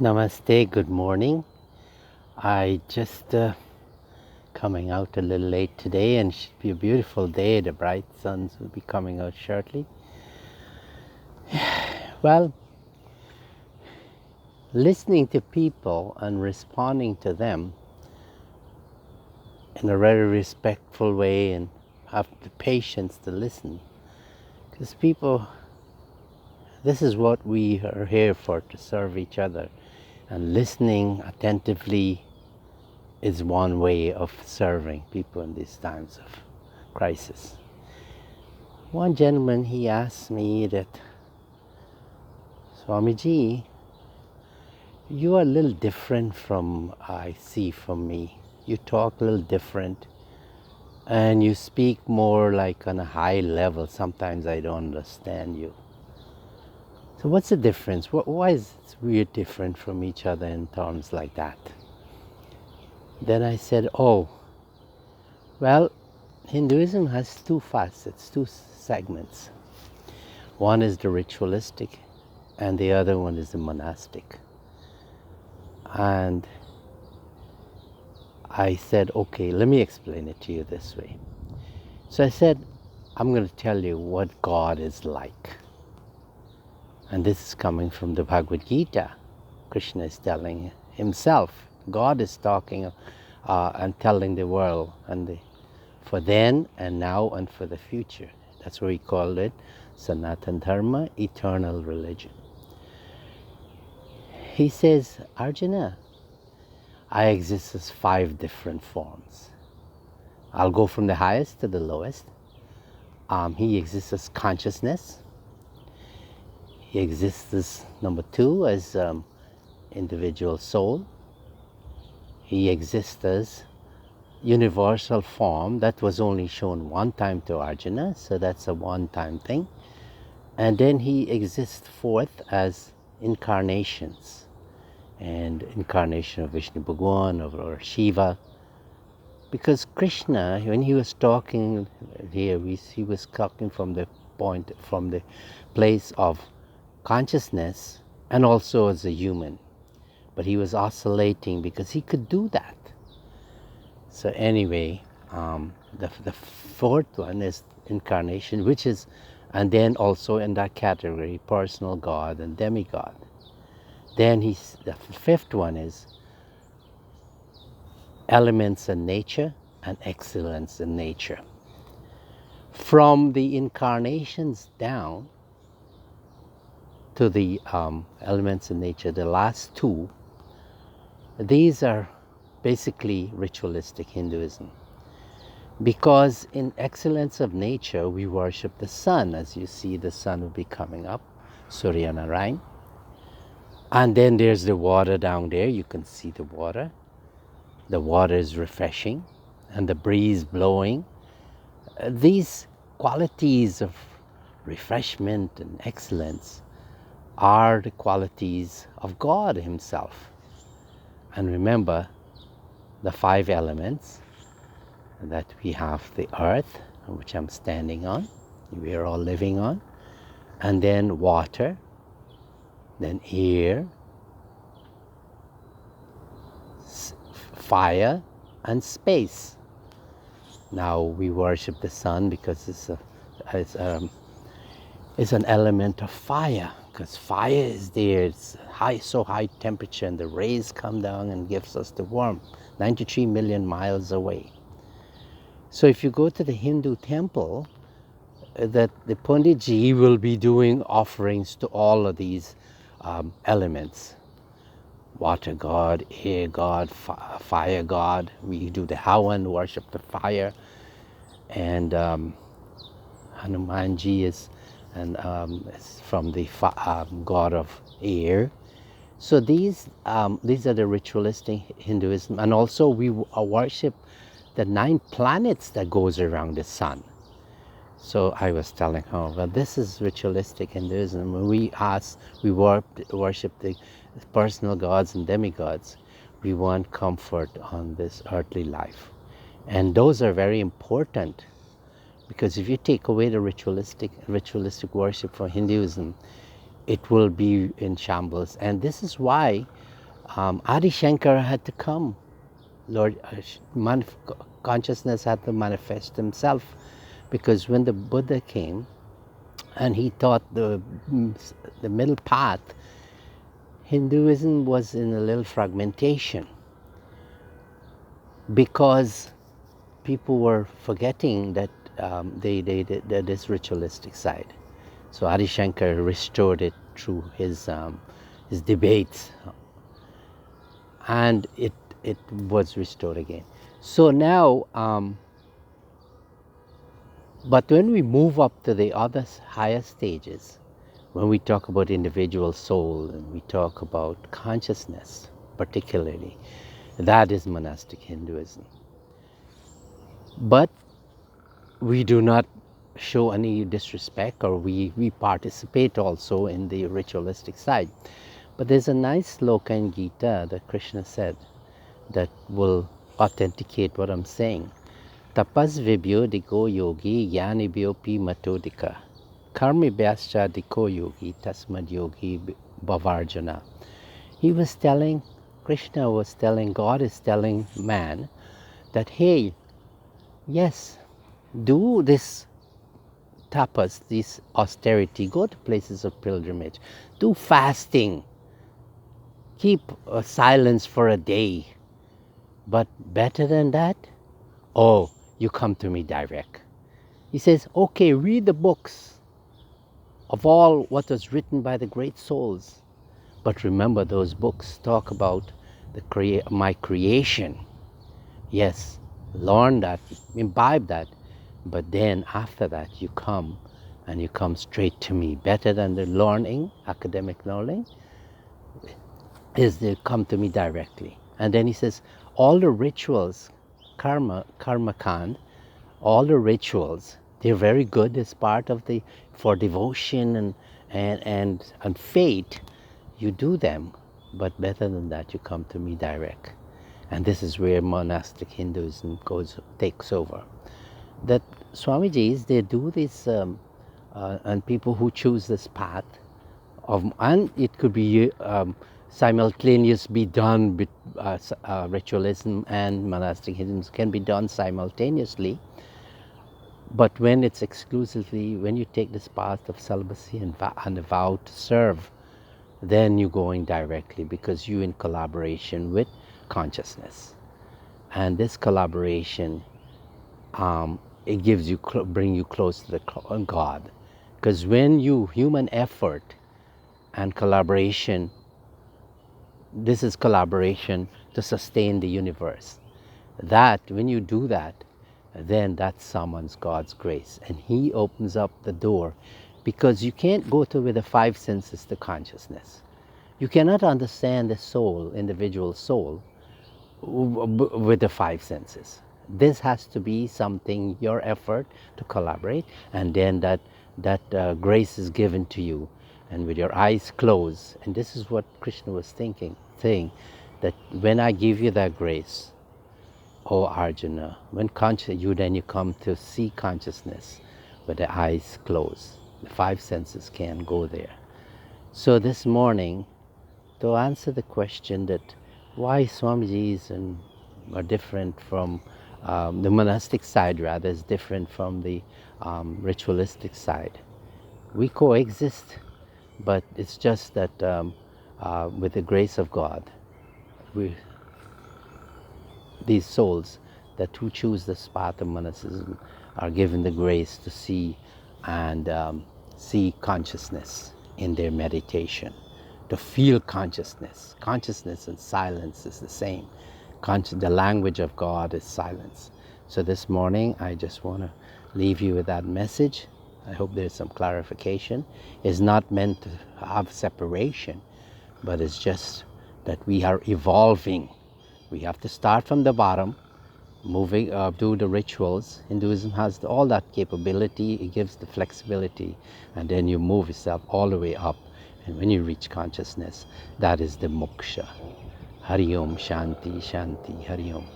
Namaste, good morning. I just coming out a little late today and it should be a beautiful day. The bright suns will be coming out shortly. Well, listening to people and responding to them in a very respectful way and have the patience to listen. Because people, this is what we are here for, to serve each other. And listening attentively is one way of serving people in these times of crisis. One gentleman, he asked me that, Swamiji, you are a little different from I see from me. You talk a little different and you speak more like on a high level. Sometimes I don't understand you. So what's the difference? Why is we different from each other in terms like that? Then I said, oh, well, Hinduism has two facets, two segments. One is the ritualistic and the other one is the monastic. And I said, okay, let me explain it to you this way. So I said, I'm going to tell you what God is like. And this is coming from the Bhagavad Gita. Krishna is telling himself. God is talking and telling the world for then and now and for the future. That's why we call it Sanatana Dharma, eternal religion. He says, Arjuna, I exist as 5 different forms. I'll go from the highest to the lowest. He exists as consciousness. He exists as number 2 as individual soul. He exists as universal form. That was only shown one time to Arjuna, so that's a one-time thing. And then he exists fourth as incarnations, and incarnation of Vishnu Bhagwan or Shiva. Because Krishna, when he was talking here, he was talking from the place of consciousness and also as a human. But he was oscillating because he could do that. So anyway, the fourth one is incarnation, which is, and then also in that category, personal God and demigod. Then the fifth one is elements in nature and excellence in nature. From the incarnations down to the elements in nature, the last 2, these are basically ritualistic Hinduism. Because in excellence of nature, we worship the sun. As you see, the sun will be coming up, Surya Narayan. And then there's the water down there. You can see the water. The water is refreshing and the breeze blowing. These qualities of refreshment and excellence are the qualities of God himself. And remember the 5 elements that we have: the earth, which I'm standing on, we are all living on, and then water, then air, fire, and space. Now we worship the sun because it's an element of fire, because fire is there. It's so high temperature, and the rays come down and gives us the warmth 93 million miles away. So if you go to the Hindu temple, that the Panditji will be doing offerings to all of these elements. Water god, air god, fire god. We do the Havan, worship the fire. And Hanumanji is from the god of air. So these are the ritualistic Hinduism. And also we worship the 9 planets that goes around the sun. So I was telling her, well, this is ritualistic Hinduism. When we worship the personal gods and demigods, we want comfort on this earthly life. And those are very important, because if you take away the ritualistic worship for Hinduism, it will be in shambles. And this is why Adi Shankara had to come. Lord, consciousness had to manifest himself, because when the Buddha came and he taught the middle path, Hinduism was in a little fragmentation, because people were forgetting that this ritualistic side. So Adi Shankara restored it through his debates, and it was restored again. So now, but when we move up to the other higher stages, when we talk about individual soul and we talk about consciousness particularly, that is monastic Hinduism. But we do not show any disrespect, or we participate also in the ritualistic side. But there's a nice sloka in Gita that Krishna said that will authenticate what I'm saying. Tapas vibhyo diko yogi jnanibhyo pi matodika karmi vyascha diko yogi tasmad yogi bhavarjana. He was telling, Krishna was telling, God is telling man that, hey, yes, do this tapas, this austerity, go to places of pilgrimage, do fasting, keep silence for a day. But better than that, oh, you come to me direct. He says, okay, read the books of all what was written by the great souls. But remember, those books talk about my creation. Yes, learn that, imbibe that. But then after that, you come and you come straight to me. Better than the learning, academic learning, is they come to me directly. And then he says, all the rituals, karma kand, all the rituals, they're very good as part of for devotion and faith. You do them, but better than that, you come to me direct. And this is where monastic Hinduism takes over. That Swamiji's, they do this, and people who choose this path, and it could be simultaneous, be done with ritualism and monastic Hinduism can be done simultaneously. But when it's exclusively, when you take this path of celibacy and a vow to serve, then you're going directly, because you're in collaboration with consciousness. And this collaboration, it gives you, bring you close to the God. Because when you, human effort and collaboration, this is collaboration to sustain the universe. That, when you do that, then that summons God's grace. And He opens up the door, because you can't go with the five senses to consciousness. You cannot understand the soul, individual soul, with the five senses. This has to be something, your effort to collaborate, and then that grace is given to you, and with your eyes closed. And this is what Krishna was saying, that when I give you that grace, oh Arjuna, when then you come to see consciousness with the eyes closed. The five senses can't go there. So this morning, to answer the question that why Swamiji's are different from the monastic side, rather is different from the ritualistic side. We coexist, but it's just that with the grace of God, these souls that who choose this path of monasticism are given the grace to see and see consciousness in their meditation, to feel consciousness. Consciousness and silence is the same. The language of God is silence. So this morning, I just want to leave you with that message. I hope there's some clarification. It's not meant to have separation, but it's just that we are evolving. We have to start from the bottom, moving, do the rituals. Hinduism has all that capability. It gives the flexibility, and then you move yourself all the way up. And when you reach consciousness, that is the moksha. Hari Om, Shanti, Shanti, Hari Om.